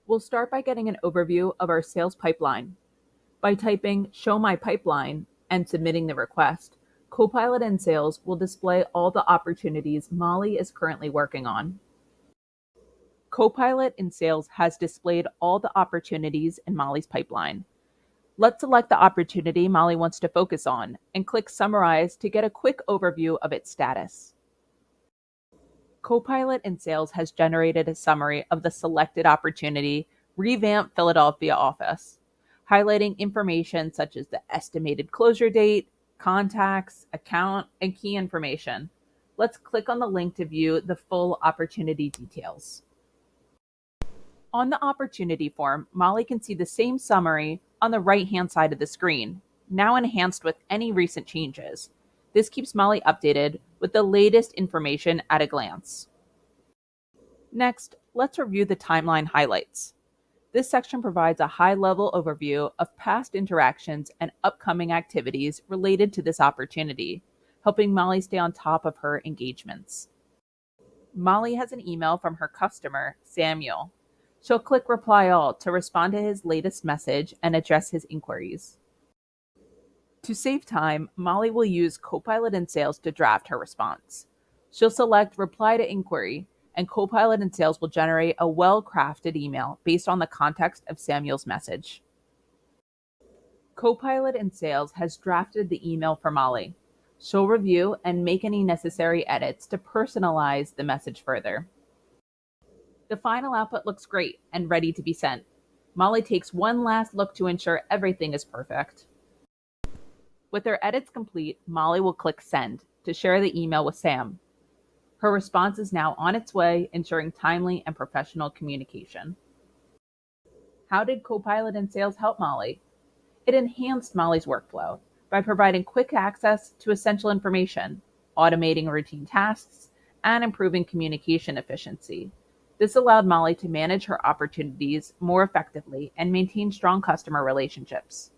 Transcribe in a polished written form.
We'll start by getting an overview of our sales pipeline. By typing "Show my pipeline" and submitting the request, Copilot in Sales will display all the opportunities Molly is currently working on. Copilot in Sales has displayed all the opportunities in Molly's pipeline. Let's select the opportunity Molly wants to focus on and click Summarize to get a quick overview of its status. Copilot in Sales has generated a summary of the selected opportunity, Revamp Philadelphia office, highlighting information such as the estimated closure date, contacts, account, and key information. Let's click on the link to view the full opportunity details. On the opportunity form, Molly can see the same summary on the right-hand side of the screen, now enhanced with any recent changes. This keeps Molly updated with the latest information at a glance. Next, let's review the timeline highlights. This section provides a high-level overview of past interactions and upcoming activities related to this opportunity, helping Molly stay on top of her engagements. Molly has an email from her customer, Samuel. She'll click Reply All to respond to his latest message and address his inquiries. To save time, Molly will use Copilot in Sales to draft her response. She'll select Reply to Inquiry, and Copilot in Sales will generate a well-crafted email based on the context of Samuel's message. Copilot in Sales has drafted the email for Molly. She'll review and make any necessary edits to personalize the message further. The final output looks great and ready to be sent. Molly takes one last look to ensure everything is perfect. With her edits complete, Molly will click Send to share the email with Sam. Her response is now on its way, ensuring timely and professional communication. How did Copilot in Sales help Molly? It enhanced Molly's workflow by providing quick access to essential information, automating routine tasks, and improving communication efficiency. This allowed Molly to manage her opportunities more effectively and maintain strong customer relationships.